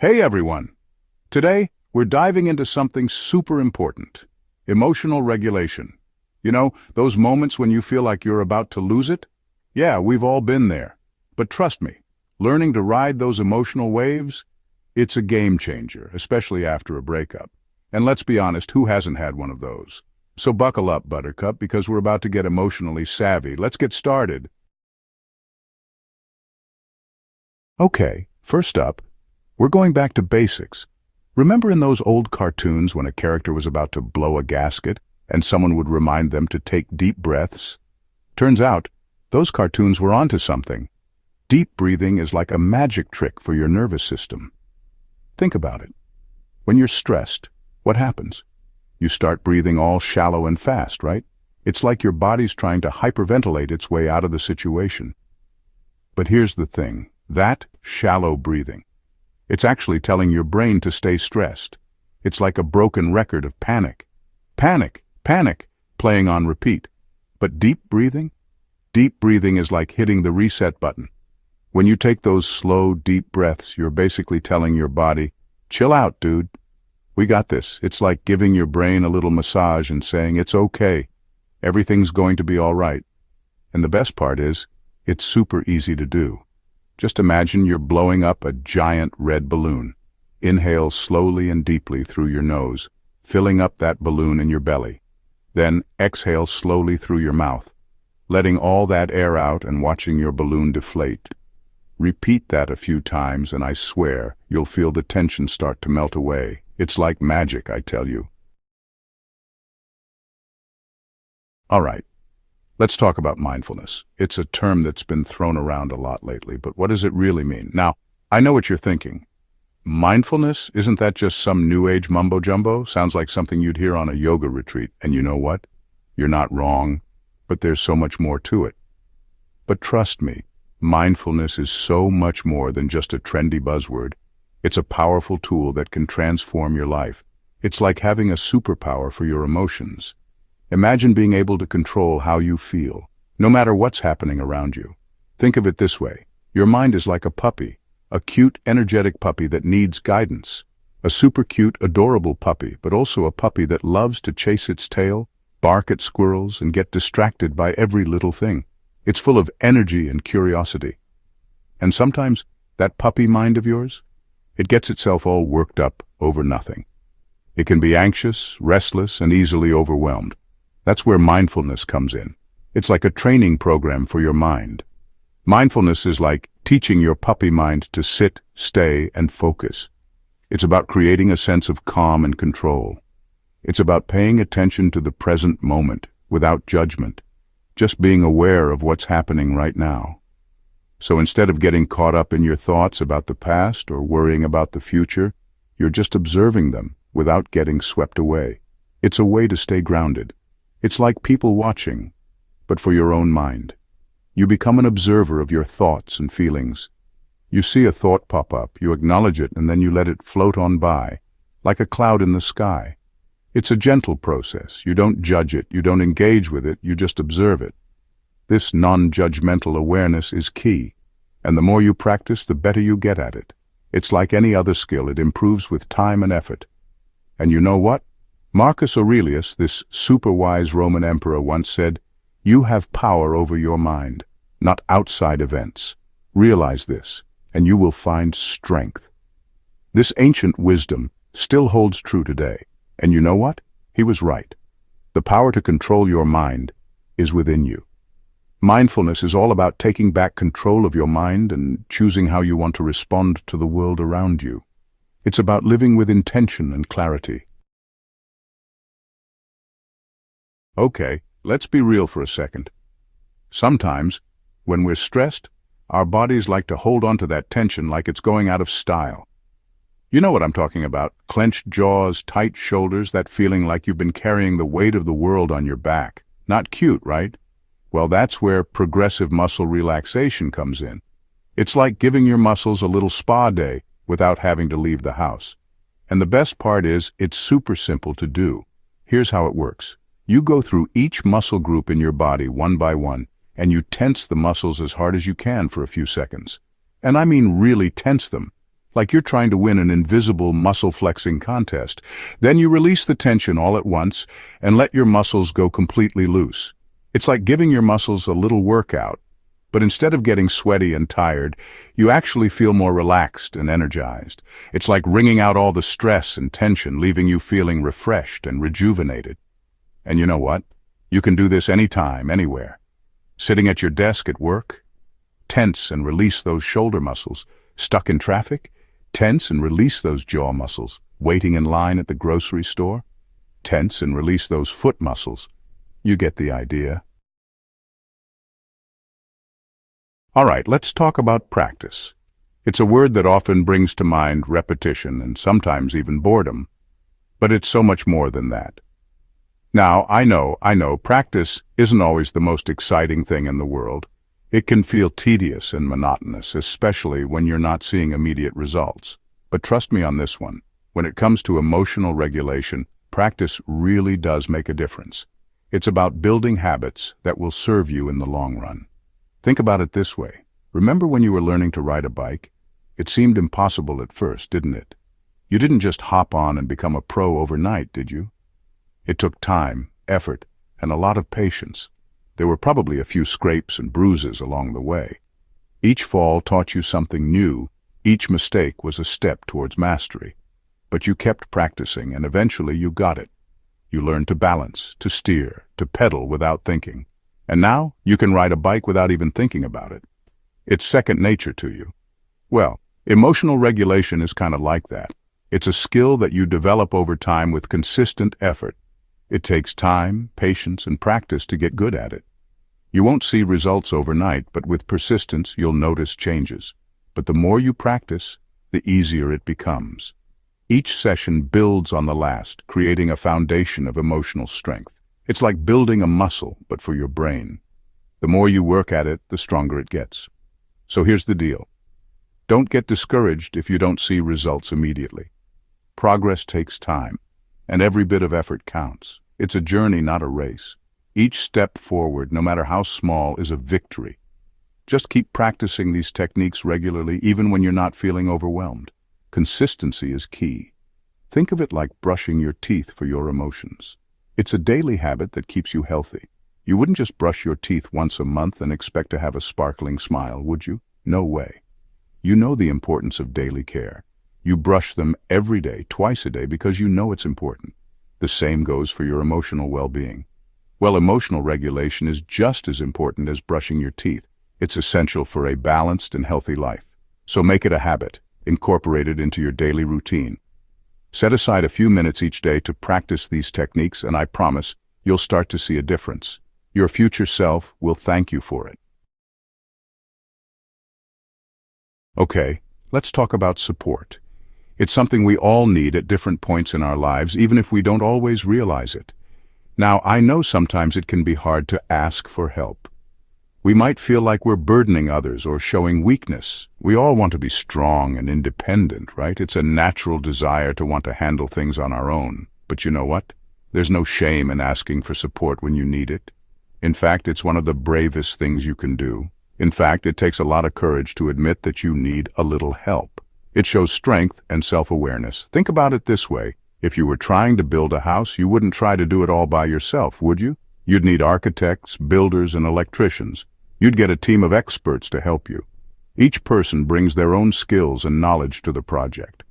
Hey everyone! Today, we're diving into something super important. Emotional regulation. You know, those moments when you feel like you're about to lose it? Yeah, we've all been there. But trust me, learning to ride those emotional waves, it's a game changer, especially after a breakup. And let's be honest, who hasn't had one of those? So buckle up, Buttercup, because we're about to get emotionally savvy. Let's get started. Okay, first up, we're going back to basics. Remember in those old cartoons when a character was about to blow a gasket and someone would remind them to take deep breaths? Turns out, those cartoons were onto something. Deep breathing is like a magic trick for your nervous system. Think about it. When you're stressed, what happens? You start breathing all shallow and fast, right? It's like your body's trying to hyperventilate its way out of the situation. But here's the thing, that shallow breathing, it's actually telling your brain to stay stressed. It's like a broken record of panic. Panic, panic, playing on repeat. But deep breathing? Deep breathing is like hitting the reset button. When you take those slow, deep breaths, you're basically telling your body, chill out, dude. We got this. It's like giving your brain a little massage and saying, it's okay. Everything's going to be all right. And the best part is, it's super easy to do. Just imagine you're blowing up a giant red balloon. Inhale slowly and deeply through your nose, filling up that balloon in your belly. Then exhale slowly through your mouth, letting all that air out and watching your balloon deflate. Repeat that a few times and I swear you'll feel the tension start to melt away. It's like magic, I tell you. All right. Let's talk about mindfulness. It's a term that's been thrown around a lot lately, but what does it really mean? Now, I know what you're thinking. Mindfulness, isn't that just some new age mumbo-jumbo? Sounds like something you'd hear on a yoga retreat. And you know what? You're not wrong, but there's so much more to it. But trust me, mindfulness is so much more than just a trendy buzzword. It's a powerful tool that can transform your life. It's like having a superpower for your emotions. Imagine being able to control how you feel, no matter what's happening around you. Think of it this way. Your mind is like a puppy, a cute, energetic puppy that needs guidance. A super cute, adorable puppy, but also a puppy that loves to chase its tail, bark at squirrels, and get distracted by every little thing. It's full of energy and curiosity. And sometimes, that puppy mind of yours, it gets itself all worked up over nothing. It can be anxious, restless, and easily overwhelmed. That's where mindfulness comes in. It's like a training program for your mind. Mindfulness is like teaching your puppy mind to sit, stay, and focus. It's about creating a sense of calm and control. It's about paying attention to the present moment without judgment, just being aware of what's happening right now. So instead of getting caught up in your thoughts about the past or worrying about the future, you're just observing them without getting swept away. It's a way to stay grounded. It's like people watching, but for your own mind. You become an observer of your thoughts and feelings. You see a thought pop up, you acknowledge it, and then you let it float on by, like a cloud in the sky. It's a gentle process. You don't judge it, you don't engage with it, you just observe it. This non-judgmental awareness is key, and the more you practice, the better you get at it. It's like any other skill, it improves with time and effort. And you know what? Marcus Aurelius, this super-wise Roman emperor, once said, "You have power over your mind, not outside events. Realize this, and you will find strength." This ancient wisdom still holds true today. And you know what? He was right. The power to control your mind is within you. Mindfulness is all about taking back control of your mind and choosing how you want to respond to the world around you. It's about living with intention and clarity. Okay, let's be real for a second. Sometimes, when we're stressed, our bodies like to hold on to that tension like it's going out of style. You know what I'm talking about, clenched jaws, tight shoulders, that feeling like you've been carrying the weight of the world on your back. Not cute, right? Well, that's where progressive muscle relaxation comes in. It's like giving your muscles a little spa day without having to leave the house. And the best part is, it's super simple to do. Here's how it works. You go through each muscle group in your body one by one, and you tense the muscles as hard as you can for a few seconds. And I mean really tense them. like you're trying to win an invisible muscle-flexing contest. Then you release the tension all at once and let your muscles go completely loose. It's like giving your muscles a little workout, but instead of getting sweaty and tired, you actually feel more relaxed and energized. It's like wringing out all the stress and tension, leaving you feeling refreshed and rejuvenated. And you know what? You can do this anytime, anywhere. Sitting at your desk at work, tense and release those shoulder muscles. Stuck in traffic, tense and release those jaw muscles. Waiting in line at the grocery store, tense and release those foot muscles. You get the idea. All right, let's talk about practice. It's a word that often brings to mind repetition and sometimes even boredom, but it's so much more than that. Now, I know, practice isn't always the most exciting thing in the world. It can feel tedious and monotonous, especially when you're not seeing immediate results. But trust me on this one, when it comes to emotional regulation, practice really does make a difference. It's about building habits that will serve you in the long run. Think about it this way. Remember when you were learning to ride a bike? It seemed impossible at first, didn't it? You didn't just hop on and become a pro overnight, did you? It took time, effort, and a lot of patience. There were probably a few scrapes and bruises along the way. Each fall taught you something new. Each mistake was a step towards mastery. But you kept practicing, and eventually you got it. You learned to balance, to steer, to pedal without thinking. And now you can ride a bike without even thinking about it. It's second nature to you. Well, emotional regulation is kind of like that. It's a skill that you develop over time with consistent effort. It takes time, patience, and practice to get good at it. You won't see results overnight, but with persistence you'll notice changes. But the more you practice, the easier it becomes. Each session builds on the last, creating a foundation of emotional strength. It's like building a muscle, but for your brain. The more you work at it, the stronger it gets. So here's the deal. Don't get discouraged if you don't see results immediately. Progress takes time, and every bit of effort counts. It's a journey, not a race. Each step forward, no matter how small, is a victory. Just keep practicing these techniques regularly, even when you're not feeling overwhelmed. Consistency is key. Think of it like brushing your teeth for your emotions. It's a daily habit that keeps you healthy. You wouldn't just brush your teeth once a month and expect to have a sparkling smile, would you? No way. You know the importance of daily care. You brush them every day, twice a day, because you know it's important. The same goes for your emotional well-being. Well, emotional regulation is just as important as brushing your teeth. It's essential for a balanced and healthy life. So make it a habit. Incorporate it into your daily routine. Set aside a few minutes each day to practice these techniques, and I promise you'll start to see a difference. Your future self will thank you for it. Okay, let's talk about support. It's something we all need at different points in our lives, even if we don't always realize it. Now, I know sometimes it can be hard to ask for help. We might feel like we're burdening others or showing weakness. We all want to be strong and independent, right? It's a natural desire to want to handle things on our own. But you know what? There's no shame in asking for support when you need it. In fact, it's one of the bravest things you can do. In fact, it takes a lot of courage to admit that you need a little help. It shows strength and self-awareness. Think about it this way. If you were trying to build a house, you wouldn't try to do it all by yourself, would you? You'd need architects, builders, and electricians. You'd get a team of experts to help you. Each person brings their own skills and knowledge to the project.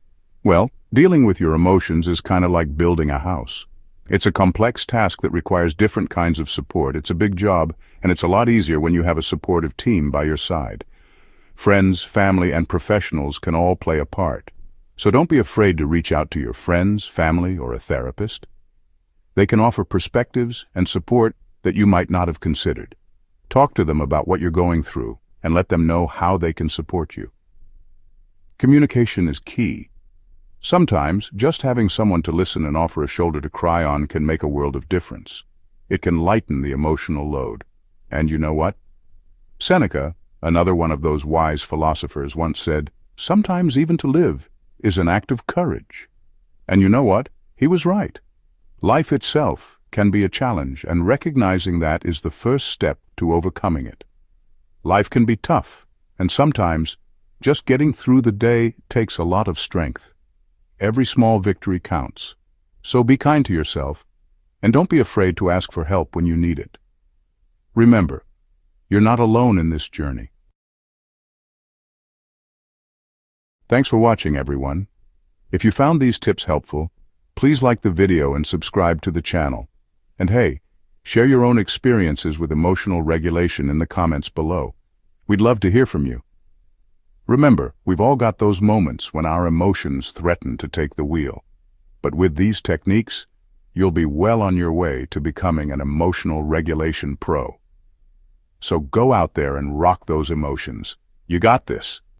Well, dealing with your emotions is kind of like building a house. It's a complex task that requires different kinds of support. It's a big job, and it's a lot easier when you have a supportive team by your side. Friends, family, and professionals can all play a part. So don't be afraid to reach out to your friends, family, or a therapist. They can offer perspectives and support that you might not have considered. Talk to them about what you're going through and let them know how they can support you. Communication is key. Sometimes, just having someone to listen and offer a shoulder to cry on can make a world of difference. It can lighten the emotional load. And you know what? Seneca, another one of those wise philosophers, once said, "Sometimes even to live is an act of courage." And you know what? He was right. Life itself can be a challenge, and recognizing that is the first step to overcoming it. Life can be tough, and sometimes Just getting through the day takes a lot of strength. Every small victory counts. So be kind to yourself, and don't be afraid to ask for help when you need it. Remember, you're not alone in this journey. Thanks for watching, everyone. If you found these tips helpful, please like the video and subscribe to the channel. And hey, share your own experiences with emotional regulation in the comments below. We'd love to hear from you. Remember, we've all got those moments when our emotions threaten to take the wheel. But with these techniques, you'll be well on your way to becoming an emotional regulation pro. So go out there and rock those emotions. You got this.